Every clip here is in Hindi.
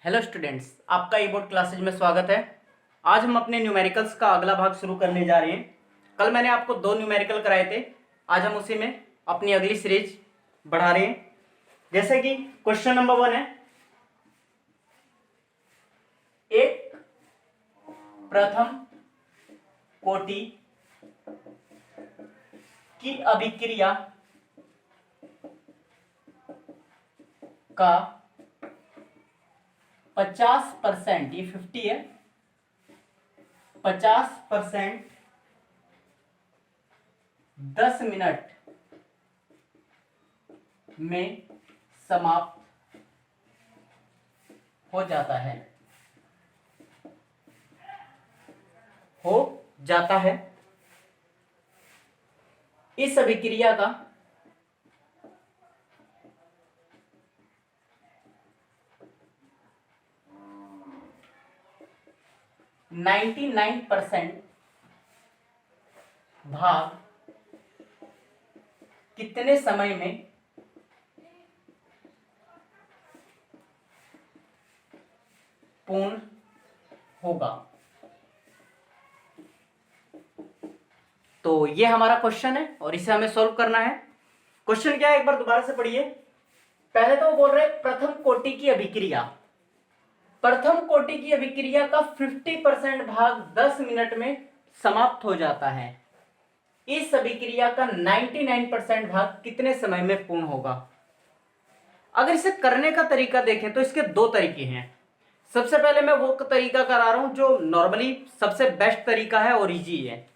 हेलो स्टूडेंट्स, आपका ई बोर्ड क्लासेज में स्वागत है। आज हम अपने न्यूमेरिकल्स का अगला भाग शुरू करने जा रहे हैं। कल मैंने आपको 2 न्यूमेरिकल कराए थे, आज हम उसी में अपनी अगली सीरीज बढ़ा रहे हैं। जैसे कि क्वेश्चन नंबर 1 है, एक प्रथम कोटि की अभिक्रिया का 50%, ये 50 है, 50% 10 मिनट में समाप्त हो जाता है, इस अभिक्रिया का 99% भाग कितने समय में पूर्ण होगा। तो ये हमारा क्वेश्चन है और इसे हमें सॉल्व करना है। क्वेश्चन क्या है, एक बार दोबारा से पढ़िए। पहले तो वो बोल रहे प्रथम कोटि की अभिक्रिया, प्रथम कोटि की अभिक्रिया का 50% भाग 10 मिनट में समाप्त हो जाता है। इस अभिक्रिया का 99% भाग कितने समय में पूर्ण होगा। अगर इसे करने का तरीका देखें तो इसके 2 तरीके हैं। सबसे पहले मैं वो तरीका करा रहा हूं जो नॉर्मली सबसे बेस्ट तरीका है और इजी है।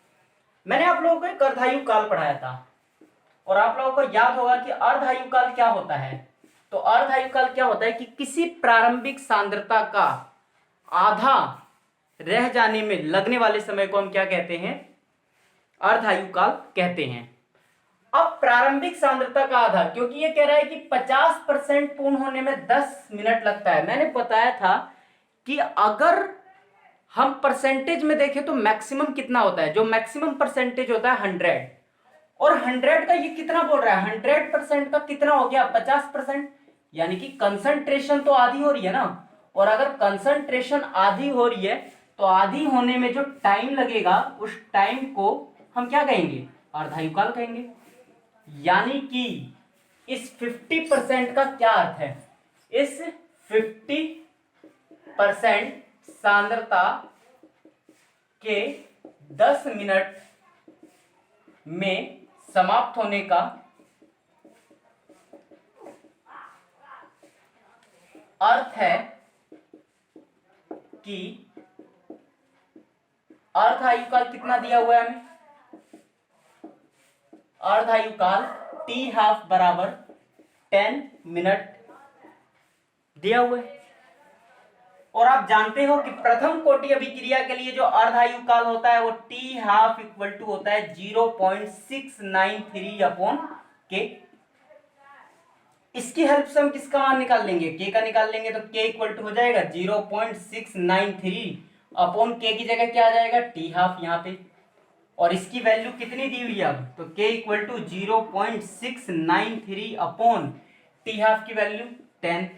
मैंने आप लोगों को एक अर्धायु काल पढ़ाया था और आप लोगों को याद होगा कि अर्धायु काल क्या होता है। तो अर्धायु काल क्या होता है कि किसी प्रारंभिक सांद्रता का आधा रह जाने में लगने वाले समय को हम क्या कहते हैं, अर्धायु काल कहते हैं। अब प्रारंभिक सांद्रता का आधा, क्योंकि ये कह रहा है कि 50% पूर्ण होने में 10 मिनट लगता है। मैंने बताया था कि अगर हम परसेंटेज में देखें तो मैक्सिमम कितना होता है, जो मैक्सिमम परसेंटेज होता है 100, और 100 का ये कितना बोल रहा है, 100% का कितना हो गया 50%, यानी कि कंसंट्रेशन तो आधी हो रही है ना। और अगर कंसंट्रेशन आधी हो रही है तो आधी होने में जो टाइम लगेगा उस टाइम को हम क्या कहेंगे, अर्धायु काल कहेंगे। यानी कि इस 50% का क्या अर्थ है, इस 50% सांद्रता के 10 मिनट में समाप्त होने का अर्थ है कि अर्धायु काल कितना दिया हुआ है हमें, अर्धायु काल टी हाफ बराबर 10 मिनट दिया हुआ है। और आप जानते हो कि प्रथम कोटि अभिक्रिया के लिए जो अर्धायु काल होता है वो टी हाफ इक्वल टू होता है 0.693 अपॉन के। इसकी हेल्प से हम किसका मान निकाल लेंगे, के का निकाल लेंगे। तो के इक्वल टू हो जाएगा 0.693 अपॉन के की जगह क्या आ जाएगा, टी हाफ यहाँ पे। और इसकी वैल्यू कितनी दी हुई है अब, तो के equal to 0.693 upon T half की वैल्यू 10।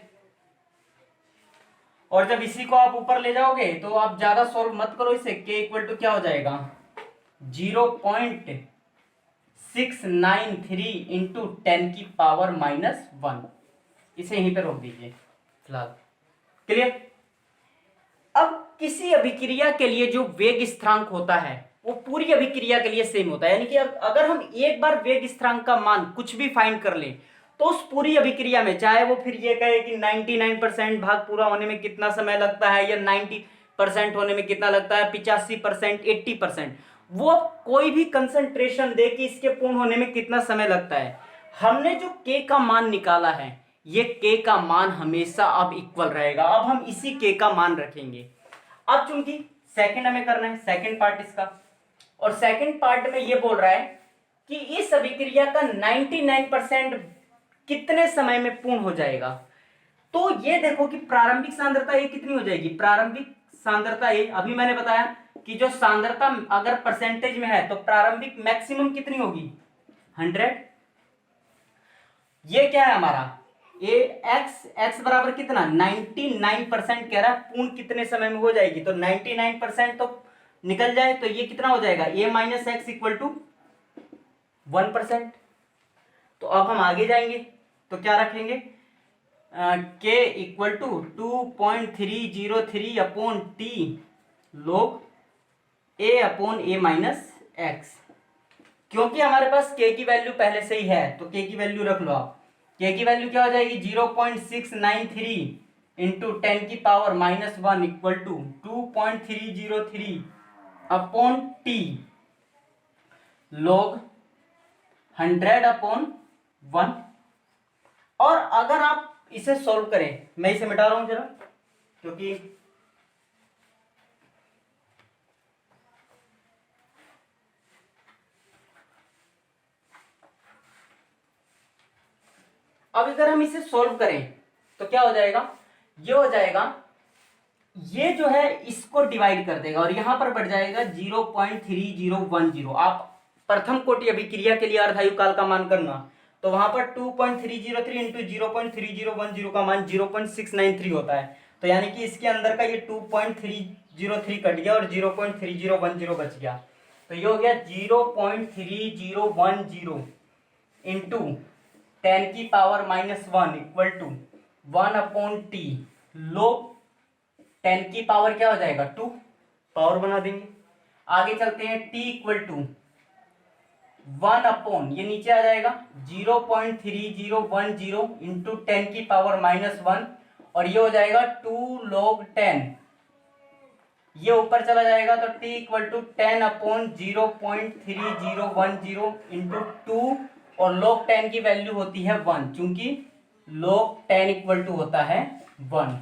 और जब इसी को आप ऊपर ले जाओगे तो आप ज्यादा सॉल्व मत करो इसे, के इक्वल टू क्या हो जाएगा 0.693 इंटू 10 की पावर -1। इसे यहीं पे रोक दीजिए फिलहाल, क्लियर। अब किसी अभिक्रिया के लिए जो वेग स्थिरांक होता है वो पूरी अभिक्रिया के लिए सेम होता है। यानी कि अगर हम एक बार वेग स्थिरांक का मान कुछ भी फाइंड कर लें तो उस पूरी अभिक्रिया में, चाहे वो फिर ये कहे कि 99% भाग पूरा होने में कितना समय लगता है या 90% होने में कितना लगता है, 85%, 80%, वो कोई भी कंसंट्रेशन दे कि इसके पूर्ण होने में कितना समय लगता है, हमने जो के का मान निकाला है ये के का मान हमेशा अब इक्वल रहेगा। अब हम इसी के का मान रखेंगे। अब चूंकि सेकंड हमें करना है, सेकंड पार्ट इसका, और सेकंड पार्ट में ये बोल रहा है कि इस अभिक्रिया का 99% कितने समय में पूर्ण हो जाएगा। तो ये देखो कि प्रारंभिक सांद्रता ये कितनी हो जाएगी, प्रारंभिक सांद्रता ये अभी मैंने बताया कि जो सांद्रता अगर परसेंटेज में है तो प्रारंभिक मैक्सिमम कितनी होगी 100। ये क्या है हमारा ए एक्स बराबर कितना 99% कह रहा है, पूर्ण कितने समय में हो जाएगी, तो 99% तो निकल जाए, तो ये कितना हो जाएगा a minus x equal to 1%। तो अब हम आगे जाएंगे तो क्या रखेंगे, k equal to 2.303 upon T log a upon a minus x. क्योंकि हमारे पास k की वैल्यू पहले से ही है तो k की वैल्यू रख लो आप। k की वैल्यू क्या हो जाएगी 0.693 इंटू 10 की power minus 1 equal to 2.303 upon T log 100 अपॉन 1। और अगर आप इसे सॉल्व करें, मैं इसे मिटा रहा हूं जरा, क्योंकि अब अगर हम इसे सॉल्व करें तो क्या हो जाएगा, ये हो जाएगा, ये जो है इसको डिवाइड कर देगा और यहां पर बढ़ जाएगा 0.3010। आप प्रथम कोटि अभिक्रिया के लिए अर्धायु काल का मान करना, तो वहां पर 2.303 इंटू 0.3010 का मान 0.693 होता है। तो यानी कि इसके अंदर का ये 2.303 कट गया और 0.3010 बच गया। तो ये हो गया 0.3010 इंटू 10 की power minus 1 equal to 1 upon T log 10 की पावर क्या हो जाएगा 2, पावर बना देंगे। आगे चलते हैं, t इक्वल टू 1 अपॉन, ये नीचे आ जाएगा 0.3010 इंटू 10 की पावर माइनस 1 और ये हो जाएगा 2 log 10, ये ऊपर चला जाएगा तो t equal to 10 upon 0.3010 into 2 और log 10 की वैल्यू होती है 1, क्योंकि log 10 इक्वल टू होता है 1।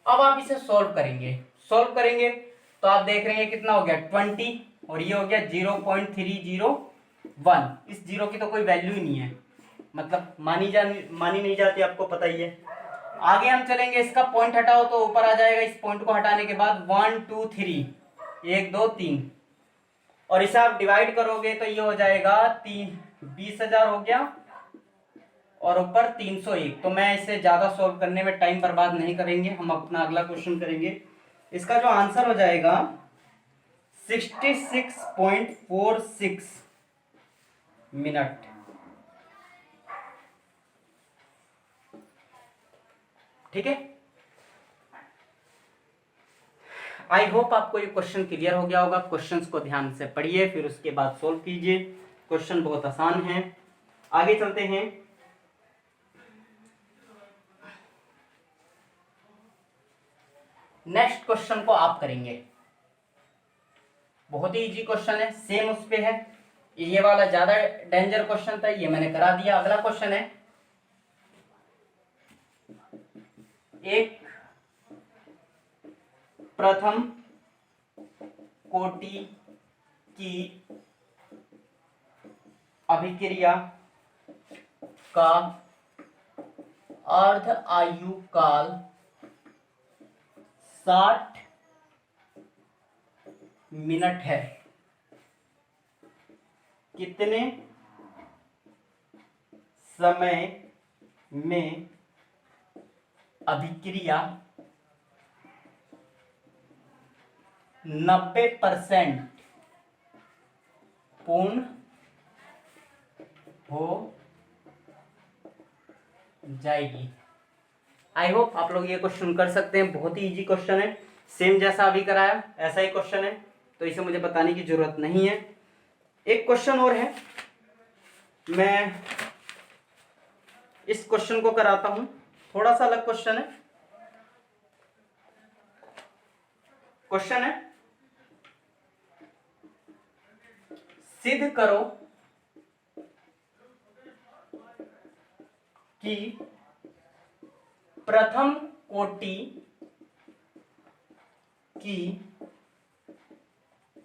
अब आप इसे सॉल्व करेंगे तो आप देख रहे हैं कितना हो गया 20 और ये हो गया 0.301। इस जीरो की तो कोई वैल्यू ही नहीं है, मतलब मानी नहीं जाती, आपको पता ही है। आगे हम चलेंगे, इसका पॉइंट हटाओ तो ऊपर आ जाएगा, इस पॉइंट को हटाने के बाद 1 2 3 1 2 3 और इसे आप डिवाइड करोगे तो ये हो जाएगा 20,000 हो गया और ऊपर 301। तो मैं इसे ज्यादा सॉल्व करने में टाइम बर्बाद नहीं करेंगे, हम अपना अगला क्वेश्चन करेंगे। इसका जो आंसर हो जाएगा 66.46 मिनट। ठीक है, आई होप आपको ये क्वेश्चन क्लियर हो गया होगा। क्वेश्चंस को ध्यान से पढ़िए, फिर उसके बाद सोल्व कीजिए। क्वेश्चन बहुत आसान है। आगे चलते हैं, नेक्स्ट क्वेश्चन को आप करेंगे। बहुत ही इजी क्वेश्चन है, सेम उस पे है। ये वाला ज्यादा डेंजर क्वेश्चन था, ये मैंने करा दिया। अगला क्वेश्चन है, एक प्रथम कोटि की अभिक्रिया का अर्ध आयु काल 60 मिनट है। कितने समय में अभिक्रिया 90% पूर्ण हो जाएगी। आई होप आप लोग ये क्वेश्चन कर सकते हैं। बहुत ही इजी क्वेश्चन है, सेम जैसा अभी कराया ऐसा ही क्वेश्चन है, तो इसे मुझे बताने की जरूरत नहीं है। एक क्वेश्चन और है, मैं इस क्वेश्चन को कराता हूं, थोड़ा सा अलग क्वेश्चन है। क्वेश्चन है, सिद्ध करो कि प्रथम कोटि की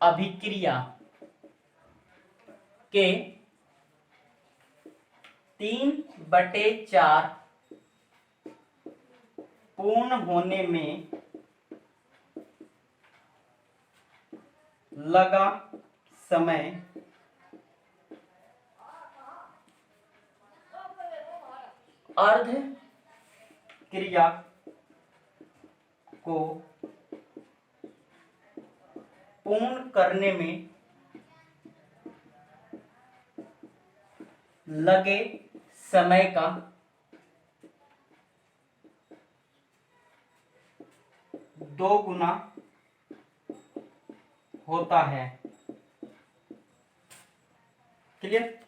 अभिक्रिया के 3/4 पूर्ण होने में लगा समय अर्ध क्रिया को पूर्ण करने में लगे समय का दो गुना होता है। क्लियर?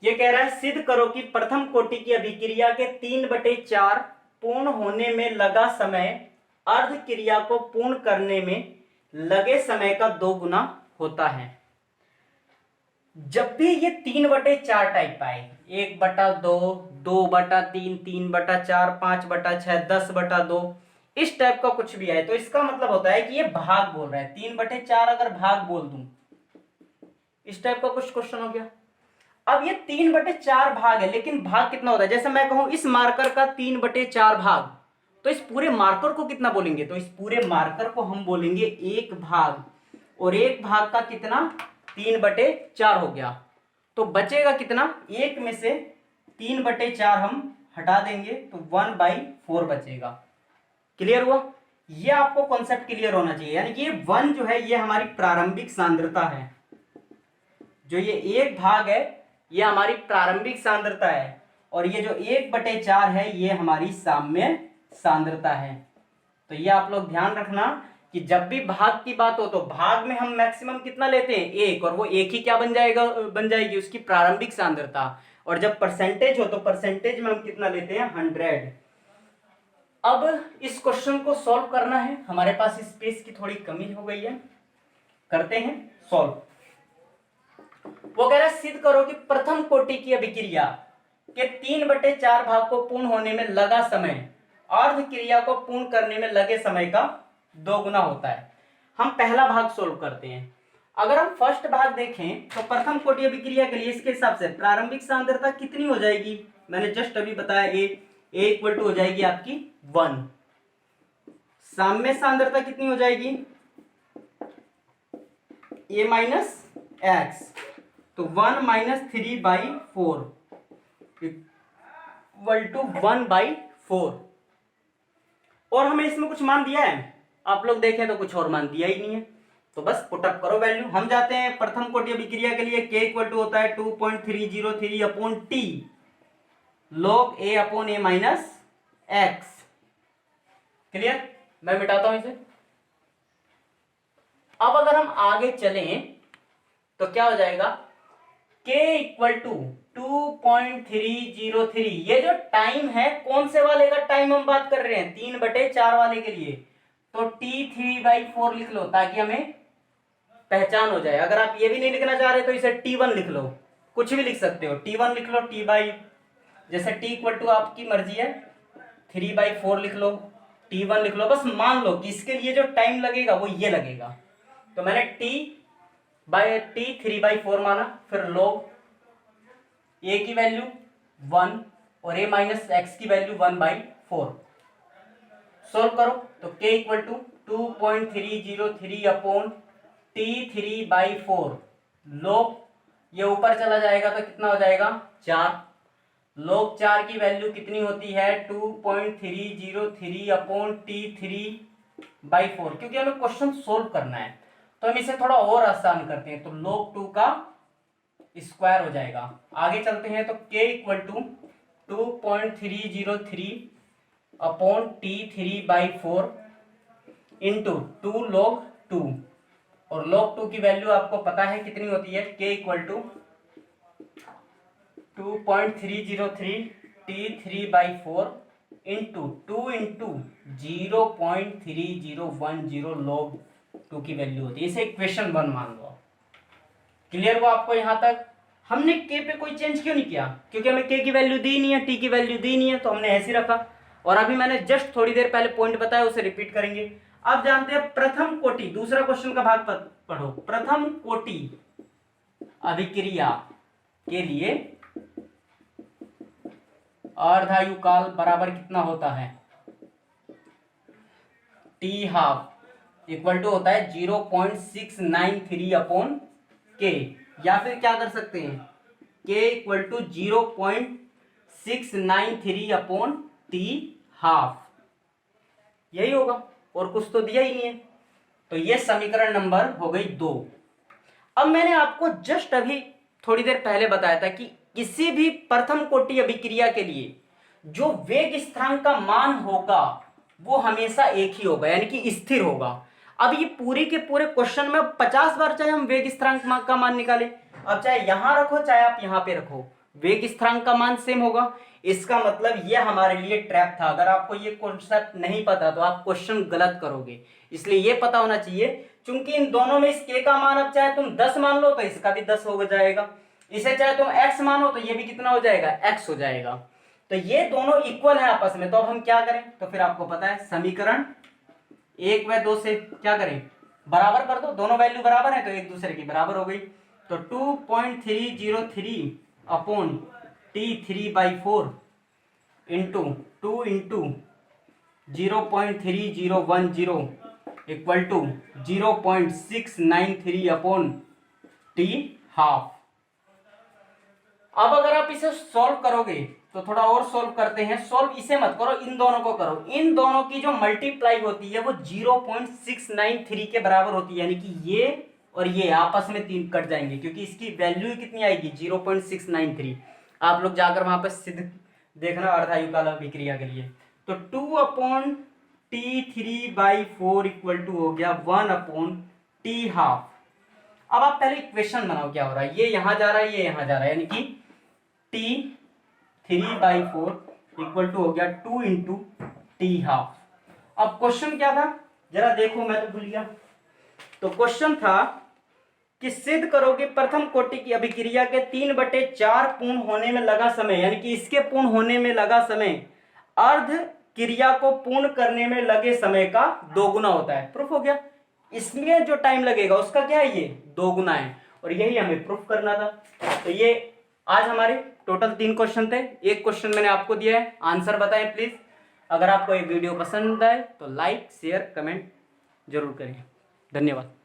ये कह रहा है सिद्ध करो कि प्रथम कोटि की अभिक्रिया के 3/4 पूर्ण होने में लगा समय अर्ध क्रिया को पूर्ण करने में लगे समय का 2 गुना होता है। जब भी ये 3/4 टाइप आए, 1/2, 2/3, 3/4, 5/6, 10/2, इस टाइप का कुछ भी आए तो इसका मतलब होता है कि ये भाग बोल रहा है। 3/4 अगर भाग बोल दूं, इस टाइप का कुछ क्वेश्चन हो गया। अब ये 3/4 भाग है, लेकिन भाग कितना होता है? जैसे मैं कहूं इस मार्कर का 3/4 भाग, तो इस पूरे मार्कर को कितना बोलेंगे? तो इस पूरे मार्कर को हम बोलेंगे 1 भाग, और 1 भाग का कितना? 3/4 हो गया। तो बचेगा कितना? 1 में से 3/4 हम हटा देंगे तो 1/4 बचेगा। क्लियर हुआ? ये आपको कॉन्सेप्ट क्लियर होना चाहिए। यानी कि 1 जो है ये हमारी प्रारंभिक सांद्रता है, जो ये 1 भाग है ये हमारी प्रारंभिक सांद्रता है, और ये जो 1/4 है ये हमारी साम्य सांद्रता है। तो ये आप लोग ध्यान रखना कि जब भी भाग की बात हो तो भाग में हम मैक्सिमम कितना लेते हैं? 1, और वो 1 ही क्या बन जाएगी? उसकी प्रारंभिक सांद्रता। और जब परसेंटेज हो तो परसेंटेज में हम कितना लेते हैं? 100। अब इस क्वेश्चन को सॉल्व करना है। हमारे पास स्पेस की थोड़ी कमी हो गई है, करते हैं सॉल्व। वो कह रहा है सिद्ध करो कि प्रथम कोटि की अभिक्रिया के 3/4 भाग को पूर्ण होने में लगा समय अर्ध क्रिया को पूर्ण करने में लगे समय का 2 गुना होता है। हम पहला भाग सोल्व करते हैं। अगर हम फर्स्ट भाग देखें तो प्रथम कोटि अभिक्रिया के लिए इसके हिसाब से प्रारंभिक सांद्रता कितनी हो जाएगी? मैंने जस्ट अभी बताया ए इक्वल टू हो जाएगी आपकी 1। साम्य सांद्रता कितनी हो जाएगी? a माइनस एक्स, तो 1 माइनस 3/4 इक्वल टू 1/4। और हमें इसमें कुछ मान दिया है, आप लोग देखें तो कुछ और मान दिया ही नहीं है, तो बस पुटअप करो वैल्यू। हम जाते हैं प्रथम कोटि अभिक्रिया के लिए, k इक्वल टू होता है 2.303 upon T log a upon a minus x. Clear? मैं मिटाता हूं इसे। अब अगर हम आगे चलें तो क्या हो जाएगा? k equal to 2.303। ये जो टाइम है कौन से वाले का टाइम हम बात कर रहे हैं? 3/4 वाले के लिए, तो t 3/4 लिख लो ताकि हमें पहचान हो जाए। अगर आप ये भी नहीं लिखना चाह रहे तो इसे t1 लिख लो, कुछ भी लिख सकते हो। t1 लिख लो, जैसे t इक्वल टू आपकी मर्जी है 3/4 लिख लो, t1 लिख लो। बस मान लो कि इसके लिए जो टाइम लगेगा वो ये लगेगा, तो मैंने t 3/4 माना। फिर log a की वैल्यू 1 और a माइनस एक्स की वैल्यू 1/4। सोल्व करो तो k equal to 2.303 upon t 3/4 log, ये ऊपर चला जाएगा तो कितना हो जाएगा? 4। log 4 की वैल्यू कितनी होती है? 2.303 अपॉन t 3/4। क्योंकि हमें क्वेश्चन सोल्व करना है तो हम इसे थोड़ा और आसान करते हैं, तो log 2 का स्क्वायर हो जाएगा। आगे चलते हैं तो k equal to 2.303 upon t 3/4 into 2 log 2, और log 2 की वैल्यू आपको पता है कितनी होती है? k equal to 2.303 t 3/4 into 2 into 0.3010 log 2 की वैल्यू होती है। इसे इक्वेशन 1 मान लो। क्लियर हुआ आपको यहां तक? हमने k पे कोई चेंज क्यों नहीं किया? क्योंकि हमें k की वैल्यू दी नहीं है, t की वैल्यू दी नहीं है, तो हमने ऐसे रखा। और अभी मैंने जस्ट थोड़ी देर पहले पॉइंट बताया, उसे रिपीट करेंगे। अब जानते हैं प्रथम कोटि, दूसरा क्वेश्चन का भाग पढ़ो। प्रथम कोटि अभिक्रिया के लिए अर्धायु काल बराबर कितना होता है? t हाफ इक्वल टू होता है 0.693 अपॉन k, या फिर क्या कर सकते हैं? k equal to 0.693 693 upon T half, यही होगा, और कुछ तो दिया ही नहीं है। तो ये समीकरण नंबर हो गई 2। अब मैंने आपको जस्ट अभी थोड़ी देर पहले बताया था कि किसी भी प्रथम कोटि अभिक्रिया के लिए जो वेग स्थिरांक का मान होगा वो हमेशा एक ही होगा, यानी कि स्थिर होगा। अब ये पूरी के पूरे क्वेश्चन में 50 बार चाहे हम वेग स्थिरांक का मान निकालें, अब चाहे यहां रखो चाहे आप यहां पे रखो, वेग स्थिरांक का मान सेम होगा। इसका मतलब ये हमारे लिए ट्रैप था। अगर आपको ये कॉन्सेप्ट नहीं पता तो आप क्वेश्चन गलत करोगे, इसलिए ये पता होना चाहिए। चूंकि इन दोनों में इस k का मान अब चाहे तुम 10 मान लो तो इसका भी 10 हो जाएगा, इसे चाहे तुम x मानो तो ये भी कितना हो जाएगा, x हो जाएगा। तो ये दोनों इक्वल है आपस में, तो अब हम क्या करें, तो फिर आपको पता है समीकरण 1 व 2 से क्या करें, बराबर कर दो, दोनों वैल्यू बराबर है तो एक दूसरे की बराबर हो गई। तो 2.303 upon T3/4 into 2 into 0.3010 equal to 0.693 upon T half. अब अगर आप इसे सॉल्व करोगे तो थोड़ा और सॉल्व करते हैं, सॉल्व इसे मत करो, इन दोनों को करो। इन दोनों की जो मल्टीप्लाई होती है वो 0.693 के बराबर होती है, यानी कि ये और ये आपस में 3 कट जाएंगे, क्योंकि इसकी वैल्यू कितनी आएगी 0.693। आप लोग जाकर वहां पर सिद्ध देखना अर्धायुकाल अभिक्रिया के लिए। तो 2 अपॉन T3/4 इक्वल टू हो गया 1 अपॉन टी हाफ। अब आप पहले इक्वेशन बनाओ क्या हो रहा है, ये यहां जा रहा है ये यहां जा रहा है, यानी कि T3/4 इक्वल टू हो गया 2 इंटू टी हाफ। अब क्वेश्चन क्या था जरा देखो, मैं तो भूल गया। तो क्वेश्चन था कि सिद्ध करो कि प्रथम कोटि की अभिक्रिया के 3/4 पूर्ण होने में लगा समय, यानी कि इसके पूर्ण होने में लगा समय अर्ध क्रिया को पूर्ण करने में लगे समय का 2 गुना होता है। प्रूफ हो गया, इसमें जो टाइम लगेगा उसका क्या है, ये 2 गुना है, और यही हमें प्रूफ करना था। तो ये आज हमारे टोटल 3 क्वेश्चन थे, एक क्वेश्चन मैंने आपको दिया है, आंसर बताएं प्लीज। अगर आपको ये वीडियो पसंद आए तो लाइक शेयर कमेंट जरूर करें। धन्यवाद।